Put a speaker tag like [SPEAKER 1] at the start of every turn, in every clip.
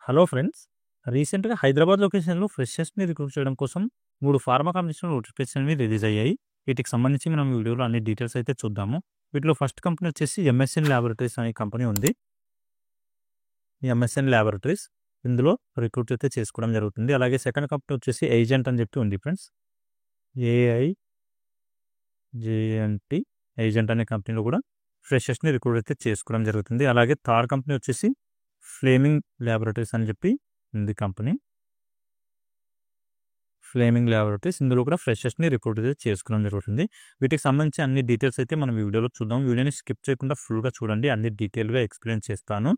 [SPEAKER 1] Hello friends. రీసెంట్‌గా హైదరాబాద్ లొకేషన్‌లో ఫ్రెషర్స్‌ని recruit చేయడం కోసం 3 ఫార్మా కంపెనీస్‌లో నోటిఫికేషన్‌వి రిలీజ్ అయ్యాయి. వీటికి సంబంధించి మనం ఈ వీడియోలో అన్ని డీటెయిల్స్ అయితే చూద్దాము. వీటిలో ఫస్ట్ కంపెనీ వచ్చేసి ఎంఎస్ఎన్ ల్యాబొరేటరీస్ అనే కంపెనీ ఉంది. ఈ ఎంఎస్ఎన్ ల్యాబొరేటరీస్ ఇందులో రిక్రూట్ అయితే చేసుకోవడం జరుగుతుంది. అలాగే సెకండ్ కంపెనీ వచ్చేసి ఏజెంట్ అని చెప్పి ఉంది ఫ్రెండ్స్. ఏఐజేఎన్టీ ఏజెంట్ అనే కంపెనీలో కూడా ఫ్రెషర్స్‌ని రిక్రూట్ అయితే చేసుకోవడం జరుగుతుంది. అలాగే థర్డ్ కంపెనీ వచ్చేసి ఫ్లేమింగ్ ల్యాబొరేటరీస్ అని చెప్పి ఉంది కంపెనీ. ఫ్లేమింగ్ ల్యాబొరేటరీస్ ఇందులో కూడా ఫ్రెషర్స్‌ని రిక్రూట్ అయితే చేసుకోవడం జరుగుతుంది. వీటికి సంబంధించి అన్ని డీటెయిల్స్ అయితే మనం ఈ వీడియోలో చూద్దాం. వీడియోని స్కిప్ చేయకుండా ఫుల్‌గా చూడండి. అన్ని డీటెయిల్‌గా ఎక్స్‌ప్లెయిన్ చేస్తాను.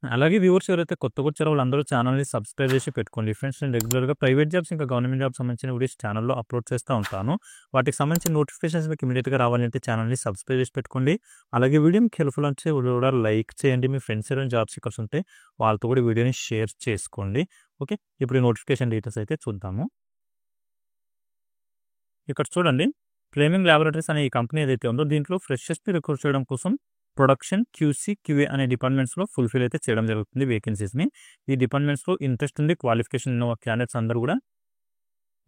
[SPEAKER 1] అలాగే వ్యూవర్స్ ఎవరైతే కొత్తగా వచ్చారో వాళ్ళందరూ ఛానల్‌ని సబ్స్క్రైబ్ చేసి పెట్టుకోండి ఫ్రెండ్స్. నేను రెగ్యులర్‌గా ప్రైవేట్ జాబ్స్ ఇంకా గవర్నమెంట్ జాబ్స్ సంబంధించిన వీడియోస్ ఛానల్‌లో అప్లోడ్ చేస్తూ ఉంటాను. వాటికి సంబంధించిన నోటిఫికేషన్స్ మీకు ఇమీడియట్‌గా రావాలంటే ఛానల్‌ని సబ్స్క్రైబ్ చేసి పెట్టుకోండి. అలాగే వీడియో మీకు హెల్ప్‌ఫుల్ అంటే కూడా లైక్ చేయండి. మీ ఫ్రెండ్స్ ఎవరైనా జాబ్ సీకర్స్ ఉంటే వాళ్ళతో కూడా వీడియోని షేర్ చేసుకోండి. ఓకే. ఇప్పుడు ఈ నోటిఫికేషన్ డీటెయిల్స్ అయితే చూద్దాము. ఇక్కడ చూడండి, ఫ్లేమింగ్ ల్యాబొరేటరీస్ అనే ఈ కంపెనీ ఏదైతే ఉందో దీంట్లో ఫ్రెషర్స్‌ని రిక్రూట్ చేయడం కోసం ప్రొడక్షన్, క్యూసీ, క్యూఏ అనే డిపార్ట్మెంట్స్‌లో ఫుల్‌ఫిల్ అయితే చేయడం జరుగుతుంది వేకెన్సీస్‌ని. ఈ డిపార్ట్మెంట్స్‌లో ఇంట్రెస్ట్ ఉండి క్వాలిఫికేషన్ ఉన్న క్యాండిడేట్స్ అందరూ కూడా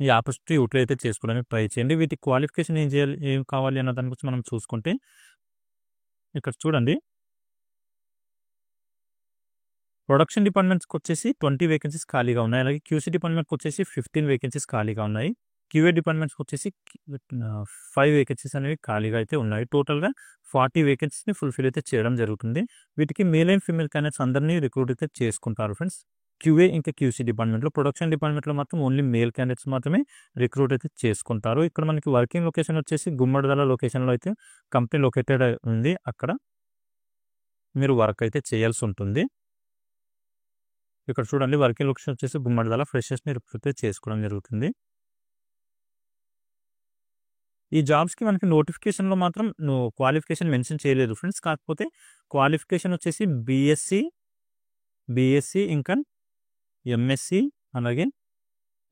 [SPEAKER 1] ఈ ఆపర్చునిటీ యూటిలైజ్ అయితే చేసుకోవడానికి ట్రై చేయండి. వీటికి క్వాలిఫికేషన్ ఏం చేయాలి, ఏం కావాలి అన్న దాని గురించి మనం చూసుకుంటే ఇక్కడ చూడండి, ప్రొడక్షన్ డిపార్ట్మెంట్స్‌కి వచ్చేసి 20 వేకెన్సీస్ ఖాళీగా ఉన్నాయి. అలాగే క్యూసీ డిపార్ట్మెంట్‌కి వచ్చేసి 15 వేకెన్సీస్ ఖాళీగా ఉన్నాయి. క్యూఏ డిపార్ట్మెంట్స్‌కి వచ్చేసి 5 వేకెన్సీస్ అనేవి ఖాళీగా అయితే ఉన్నాయి. టోటల్‌గా 40 వేకెన్సీస్‌ని ఫుల్‌ఫిల్ అయితే చేయడం జరుగుతుంది. వీటికి మేల్ అండ్ ఫీమేల్ క్యాండిడేట్స్ అందరినీ రిక్రూట్ అయితే చేసుకుంటారు ఫ్రెండ్స్. క్యూఏ ఇంకా క్యూసీ డిపార్ట్మెంట్‌లో. ప్రొడక్షన్ డిపార్ట్మెంట్‌లో మాత్రం ఓన్లీ మేల్ క్యాండిడేట్స్ మాత్రమే రిక్రూట్ అయితే చేసుకుంటారు. ఇక్కడ మనకి వర్కింగ్ లొకేషన్ వచ్చేసి గుమ్మడిదల లొకేషన్‌లో అయితే కంపెనీ లొకేటెడ్ ఉంది. అక్కడ మీరు వర్క్ అయితే చేయాల్సి ఉంటుంది. ఇక్కడ చూడండి, వర్కింగ్ లొకేషన్ వచ్చేసి గుమ్మడిదల. ఫ్రెషర్స్‌ని రిక్రూట్ చేసుకోవడం జరుగుతుంది. ఈ జాబ్స్‌కి మనకి నోటిఫికేషన్‌లో మాత్రం క్వాలిఫికేషన్ మెన్షన్ చేయలేదు ఫ్రెండ్స్. కాకపోతే క్వాలిఫికేషన్ వచ్చేసి బీఎస్సీ ఇంకా ఎంఎస్సీ అలాగే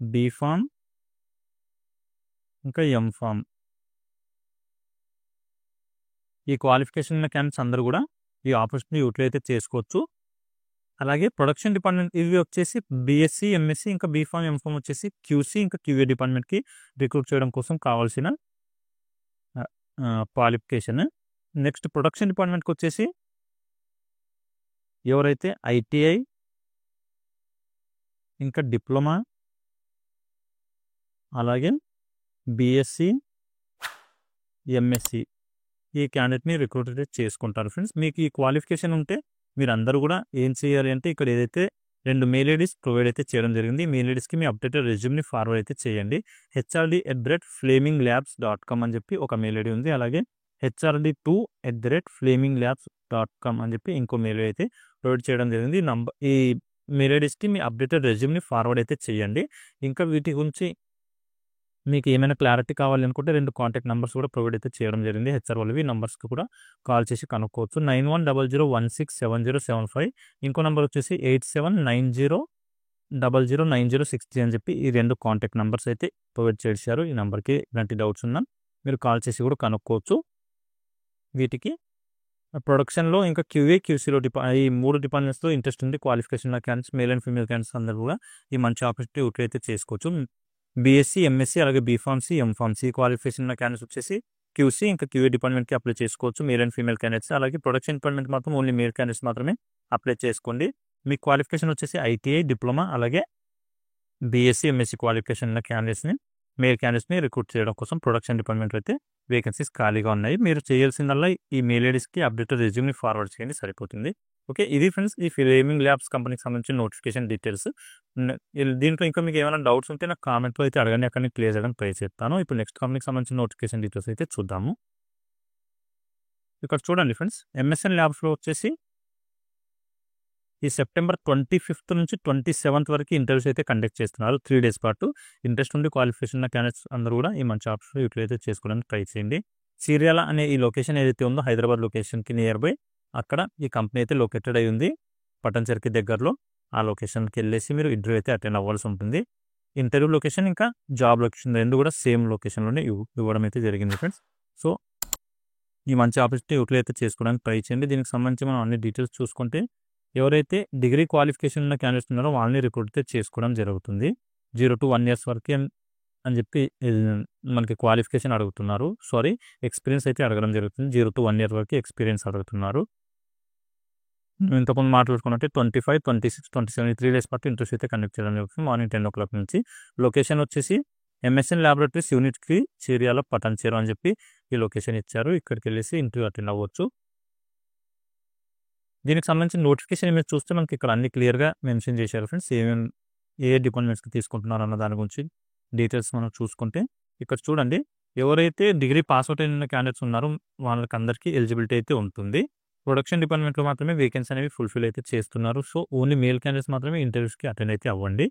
[SPEAKER 1] బీఫార్మ్ ఇంకా ఎంఫార్మ్. ఈ క్వాలిఫికేషన్ ఉన్న క్యాండిడేట్స్ అందరూ కూడా ఈ ఆపర్చునిటీ యూటిలైజ్ అయితే చేసుకోవచ్చు. అలాగే ప్రొడక్షన్ డిపార్ట్మెంట్ ఇవి వచ్చేసి బీఎస్సీ, ఎంఎస్సీ ఇంకా బీఫార్మ్, ఎంఫార్మ్ వచ్చేసి క్యూసీ ఇంకా క్యూఏ డిపార్ట్మెంట్‌కి రిక్రూట్ చేయడం కోసం కావాల్సిన క్వాలిఫికేషన్. నెక్స్ట్ ప్రొడక్షన్ డిపార్ట్మెంట్‌కి వచ్చేసి ఎవరైతే ఐటీఐ ఇంకా డిప్లొమా అలాగే బీఎస్సీ, ఎంఎస్సీ ఈ క్యాండిడేట్‌ని రిక్రూట్ అయితే చేసుకుంటారు ఫ్రెండ్స్. మీకు ఈ క్వాలిఫికేషన్ ఉంటే మీరందరూ కూడా ఏం చేయాలి అంటే ఇక్కడ ఏదైతే 2 మెయిల్ ఐడీస్ ప్రొవైడ్ అయితే చేయడం జరిగింది. మెయిల్ ఐడీస్‌కి మీ అప్డేటెడ్ రెజ్యూమ్‌ని ఫార్వర్డ్ అయితే చేయండి. hrd@flaminglabs.com అని చెప్పి ఒక మెయిల్ ఐడీ ఉంది. అలాగే hrd2@flaminglabs.com అని చెప్పి ఇంకో మెయిల్ ఐడీ అయితే ప్రొవైడ్ చేయడం జరిగింది. ఈ మెయిల్ ఐడీస్‌కి మీ అప్డేటెడ్ రెజ్యూమ్‌ని ఫార్వర్డ్ అయితే చేయండి. ఇంకా వీటి గురించి మీకు ఏమైనా క్లారిటీ కావాలి అనుకుంటే 2 కాంటాక్ట్ నంబర్స్ కూడా ప్రొవైడ్ అయితే చేయడం జరిగింది. హెచ్ఆర్ వాళ్ళవి. నంబర్స్‌కి కూడా కాల్ చేసి కనుక్కోవచ్చు. 9100167075. ఇంకో నంబర్ వచ్చేసి 8790009063 అని చెప్పి ఈ 2 కాంటాక్ట్ నంబర్స్ అయితే ప్రొవైడ్ చేశారు. ఈ నంబర్‌కి ఎలాంటి డౌట్స్ ఉన్నా మీరు కాల్ చేసి కూడా కనుక్కోవచ్చు. వీటికి ప్రొడక్షన్‌లో ఇంకా క్యూఏ, క్యూసీలో ఈ 3 డిపార్ట్మెంట్స్‌లో ఇంట్రెస్ట్ ఉంది. క్వాలిఫికేషన్ ఉన్న candidates male and female candidates అందరూ కూడా ఈ మంచి ఆపర్చునిటీ యూటిలైజ్ అయితే చేసుకోవచ్చు. బీఎస్సీ, ఎంఎస్సీ అలాగే బీఫార్మసీ, ఎంఫార్మసీ క్వాలిఫికేషన్ ఉన్న క్యాండిడేట్స్ వచ్చేసి క్యూసీ ఇంకా క్యూఏ డిపార్ట్మెంట్‌కి అప్లై చేసుకోవచ్చు. Male and female candidates. అలాగే ప్రొడక్షన్ డిపార్ట్మెంట్ మాత్రం ఓన్లీ మేల్ క్యాండిడేట్స్ మాత్రమే అప్లై చేసుకోండి. మీ క్వాలిఫికేషన్ వచ్చేసి ఐటీఐ, డిప్లొమా అలాగే బీఎస్సీ, ఎంఎస్సీ క్వాలిఫికేషన్ ఉన్న క్యాండిడేట్స్‌ని మేల్ క్యాండిడేట్స్‌ని రిక్రూట్ చేయడం కోసం ప్రొడక్షన్ డిపార్ట్మెంట్‌లో అయితే వేకెన్సీస్ ఖాళీగా ఉన్నాయి. మీరు చేయాల్సిందల్లా ఈ మెయిల్ ఐడీస్‌కి అప్డేటెడ్ రెజ్యూమ్‌ని ఫార్వర్డ్ చేయండి, సరిపోతుంది. ఓకే. ఇది ఫ్రెండ్స్ ఈ ఫ్లేమింగ్ ల్యాబ్స్ కంపెనీకి సంబంధించిన నోటిఫికేషన్ డీటెయిల్స్. దీంట్లో ఇంకా మీకు ఏమైనా డౌట్స్ ఉంటే నాకు కామెంట్‌లో అయితే అడగండి. అక్కడ నేను క్లియర్ చేయడానికి ట్రై చేస్తాను. ఇప్పుడు నెక్స్ట్ కంపెనీకి సంబంధించిన నోటిఫికేషన్ డీటెయిల్స్ అయితే చూద్దాము. ఇక్కడ చూడండి ఫ్రెండ్స్, ఎంఎస్ఎన్ ల్యాబ్స్‌లో వచ్చేసి ఈ సెప్టెంబర్ 25 నుంచి 27 వరకు ఇంటర్వ్యూస్ అయితే కండక్ట్ చేస్తున్నారు. 3 డేస్ పాటు. ఇంట్రెస్ట్ ఉండి క్వాలిఫికేషన్ ఉన్న క్యాండిడేట్స్ అందరూ కూడా ఈ మంచి ఆప్షన్ యూటిలైజ్ చేసుకోవడానికి ట్రై చేయండి. చీర్యాల అనే ఈ లొకేషన్ ఏదైతే ఉందో హైదరాబాద్ లొకేషన్‌కి నియర్ బై అక్కడ ఈ కంపెనీ అయితే లొకేటెడ్ అయి ఉంది. పటాన్‌చెరువుకి దగ్గరలో. ఆ లొకేషన్‌కి వెళ్ళేసి మీరు ఇంటర్వ్యూ అయితే అటెండ్ అవ్వాల్సి ఉంటుంది. ఇంటర్వ్యూ లొకేషన్ ఇంకా జాబ్ లొకేషన్ 2 కూడా సేమ్ లొకేషన్‌లోనే ఇవ్వడం అయితే జరిగింది ఫ్రెండ్స్. సో ఈ మంచి ఆపర్చునిటీ యూటిలైజ్ అయితే చేసుకోవడానికి ట్రై చేయండి. దీనికి సంబంధించి మనం అన్ని డీటెయిల్స్ చూసుకుంటే ఎవరైతే డిగ్రీ క్వాలిఫికేషన్ ఉన్న క్యాండిడేట్స్ ఉన్నారో వాళ్ళని రిక్రూట్ అయితే చేసుకోవడం జరుగుతుంది. 0 to 1 years వరకే అని చెప్పి మనకి క్వాలిఫికేషన్ అడుగుతున్నారు. సారీ, ఎక్స్పీరియన్స్ అయితే అడగడం జరుగుతుంది. 0 to 1 year వరకు ఎక్స్పీరియన్స్ అడుగుతున్నారు. ఇంతకుముందు మాట్లాడుకున్నట్టే 25, 26, 27 3 days పాటు ఇంటర్వ్యూస్ అయితే కండక్ట్ చేయడం జరుగుతుంది. మార్నింగ్ 10 o'clock నుంచి. లొకేషన్ వచ్చేసి MSN ల్యాబొరేటరీస్ యూనిట్కి చేరియాల పటాన్చేరు అని చెప్పి ఈ లొకేషన్ ఇచ్చారు. ఇక్కడికి వెళ్ళేసి ఇంటర్వ్యూ అటెండ్ అవ్వచ్చు. దీనికి సంబంధించిన నోటిఫికేషన్ మీరు చూస్తే మనకి ఇక్కడ అన్ని క్లియర్గా మెన్షన్ చేశారు ఫ్రెండ్స్. ఏ డిపార్ట్మెంట్స్కి తీసుకుంటున్నారు అన్న దాని గురించి డీటెయిల్స్ మనం చూసుకుంటే ఇక్కడ చూడండి, ఎవరైతే డిగ్రీ పాస్అవుట్ అయిన క్యాండిడేట్స్ ఉన్నారో వాళ్ళకి అందరికీ ఎలిజిబిలిటీ అయితే ఉంటుంది. ప్రొడక్షన్ డిపార్ట్మెంట్లో మాత్రమే వేకెన్సీ అనేవి ఫుల్ఫిల్ అయితే చేస్తున్నారు. సో ఓన్లీ మేల్ క్యాండిడేట్స్ మాత్రమే ఇంటర్వ్యూస్కి అటెండ్ అయితే అవ్వండి.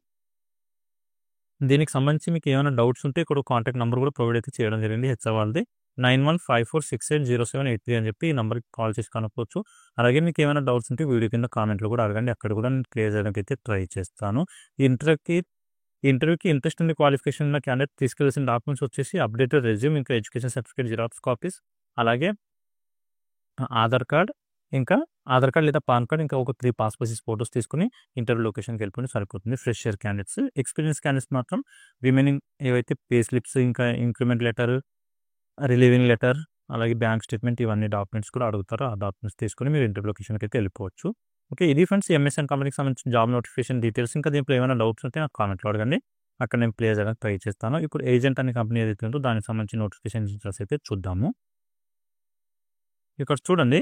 [SPEAKER 1] దీనికి సంబంధించి మీకు ఏమైనా డౌట్స్ ఉంటే ఇక్కడ కాంటాక్ట్ నెంబర్ కూడా ప్రొవైడ్ అయితే చేయడం జరిగింది హెచ్ఆర్ వాళ్ళది 9154680783 అని చెప్పి ఈ నెంబర్కి కాల్ చేసి కనుక్కోవచ్చు. అలాగే మీకు ఏమైనా డౌట్స్ ఉంటే వీడియో కింద కామెంట్లో కూడా అడగండి, అక్కడ కూడా నేను క్లియర్ చేయడానికి అయితే ట్రై చేస్తాను. ఇంటర్వ్యూకి ఇంట్రెస్ట్ ఉన్న క్వాలిఫికేషన్ ఉన్న క్యాండిడేట్ తీసుకెళ్లాల్సిన డాక్యుమెంట్స్ వచ్చేసి అప్డేటెడ్ రెజ్యూమ్, ఇంకా ఎడ్యుకేషన్ సర్టిఫికేట్ జిరాక్స్ కాపీస్, అలాగే ఆధార్ కార్డ్ లేదా పాన్ కార్డ్, ఇంకా ఒక 3 పాస్పోర్ట్ సైజ్ ఫోటోస్ తీసుకుని ఇంటర్వ్యూ లొకేషన్కి వెళ్ళిపోయి సరిపోతుంది. Fresher candidates. ఎక్స్పీరియన్స్ క్యాండిడేట్స్ మాత్రం రిమైనింగ్ ఏవైతే పే స్లిప్స్, ఇంకా ఇంక్రిమెంట్ లెటర్, రిలీవింగ్ లెటర్, అలాగే బ్యాంక్ స్టేట్మెంట్, ఇవన్నీ డాక్యుమెంట్స్ కూడా అడుగుతారు. ఆ డాక్యుమెంట్స్ తీసుకుని మీరు ఇంటర్వ్యూ లొకేషన్కి అయితే వెళ్ళిపోవచ్చు. ఓకే, ఇది ఫ్రెండ్స్ MSN కంపెనీకి సంబంధించిన జాబ్ నోటిఫికేషన్ డీటెయిల్స్. ఇంకా దీంట్లో ఏమైనా డౌట్స్ ఉంటే నాకు కామెంట్లో అడగండి, అక్కడ నేను ప్లే చేయడానికి ట్రై చేస్తాను. ఇప్పుడు ఏజెంట్ అనే కంపెనీ ఏదైతే ఉందో దానికి సంబంధించిన నోటిఫికేషన్ డీటెయిల్స్ అయితే చూద్దాము. ఇక్కడ చూడండి,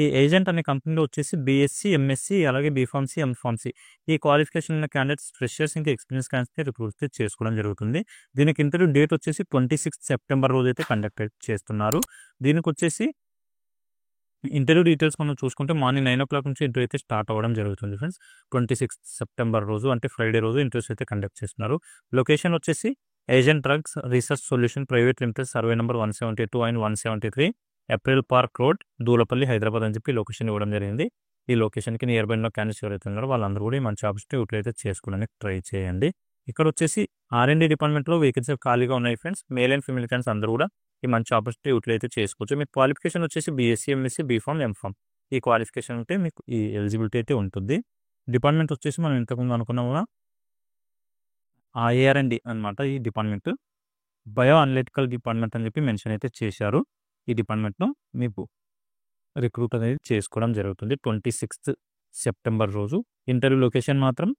[SPEAKER 1] ఈ ఏజెంట్ అనే కంపెనీలో వచ్చేసి BSc, MSc, అలాగే BPharmacy, MPharmacy ఈ క్వాలిఫికేషన్ ఉన్న క్యాండిడేట్స్, ఫ్రెషర్స్, ఇంకా ఎక్స్పీరియన్స్ క్యాండిడేట్స్ రిక్రూట్ చేసుకోవడం జరుగుతుంది. దీనికి ఇంటర్వ్యూ డేట్ వచ్చేసి 26 సెప్టెంబర్ రోజు అయితే కండక్ట్ చేస్తున్నారు. దీనికి వచ్చేసి ఇంటర్వ్యూ డీటెయిల్స్ మనం చూసుకుంటే మార్నింగ్ 9 o'clock నుంచి ఇంటర్వ్యూ అయితే స్టార్ట్ అవ్వడం జరుగుతుంది ఫ్రెండ్స్. 26 సెప్టెంబర్ రోజు అంటే ఫ్రైడే రోజు ఇంటర్వ్యూస్ అయితే కండక్ట్ చేస్తున్నారు. లొకేషన్ వచ్చేసి agent drugs research solution private limited, survey number 172 and 173, April park road, Dulapalli, Hyderabad అని చెప్పి లొకేషన్ ఇవ్వడం జరిగింది. ఈ లొకేషన్కి నియర్ బై ఉన్న క్యాండిడేట్స్ ఎవరైతే ఉన్నారో వాళ్ళందరూ కూడా మంచి ఆపర్చునిటీ యూటిలైజ్ చేసుకోవడానికి ట్రై చేయండి. ఇక్కడ వచ్చేసి R&D డిపార్ట్మెంట్లో వేకెన్సీ ఖాళీగా ఉన్నాయి friends. Male and female candidates అందరూ కూడా ఈ మంచి ఆపర్చునిటీ యూటిలైజ్ చేసుకోవచ్చు. మీకు క్వాలిఫికేషన్ వచ్చేసి BSc, MSc, BPharm, MPharm ఈ క్వాలిఫికేషన్ ఉంటే మీకు ఈ ఎలిజిబిలిటీ అయితే ఉంటుంది. డిపార్ట్మెంట్ వచ్చేసి మనం ఇంతకుముందు అనుకున్నాం కూడా R&D అనమాట. ఈ డిపార్ట్మెంట్ బయో అనలిటికల్ డిపార్ట్మెంట్ అని చెప్పి మెన్షన్ అయితే చేశారు. ఈ డిపార్ట్మెంట్లో మీకు రిక్రూట్ అనేది చేసుకోవడం జరుగుతుంది 26 సెప్టెంబర్ రోజు. ఇంటర్వ్యూ లొకేషన్ మాత్రం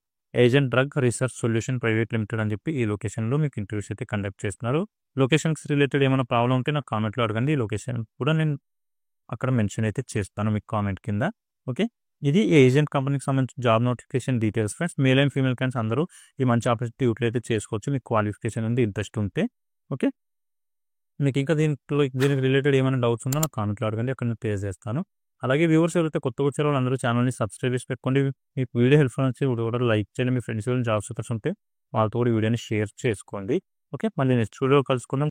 [SPEAKER 1] agent drug research solution private limited అని చెప్పి ఈ లొకేషన్లో మీకు ఇంటర్వ్యూస్ అయితే కండక్ట్ చేస్తున్నారు. లొకేషన్కి రిలేటెడ్ ఏమైనా ప్రాబ్లం ఉంటే నాకు కామెంట్లో అడగండి. ఈ లొకేషన్ కూడా నేను అక్కడ మెన్షన్ అయితే చేస్తాను మీకు కామెంట్ కింద. ఓకే, ఇది ఏజెంట్ కంపెనీకి సంబంధించిన job notification details friends. Male and female candidates అందరూ ఈ మంచి ఆపర్చునిటీ యూటిలైజ్ చేసుకోవచ్చు మీకు క్వాలిఫికేషన్ ఉంది, ఇంట్రెస్ట్ ఉంటే. ఓకే, మీకు ఇంకా దీనికి రిలేటెడ్ ఏమైనా డౌట్స్ ఉన్నా నాకు కామెంట్లో అడగండి, అక్కడ నేను క్లియర్ చేస్తాను. అలాగే వ్యూవర్స్ ఎవరైతే కొత్త వచ్చారో వాళ్ళందరూ ఛానల్ని సబ్స్క్రైబ్ చేసి పెట్టుకోండి. మీకు వీడియో హెల్ప్ఫుల్ వచ్చి కూడా లైక్ చేయండి. మీ ఫ్రెండ్స్ జాబ్ సూపర్స్ ఉంటే వాళ్ళతో కూడా వీడియోని షేర్ చేసుకోండి. ఓకే, మళ్ళీ నెక్స్ట్ వీడియో కలుసుకుందాం.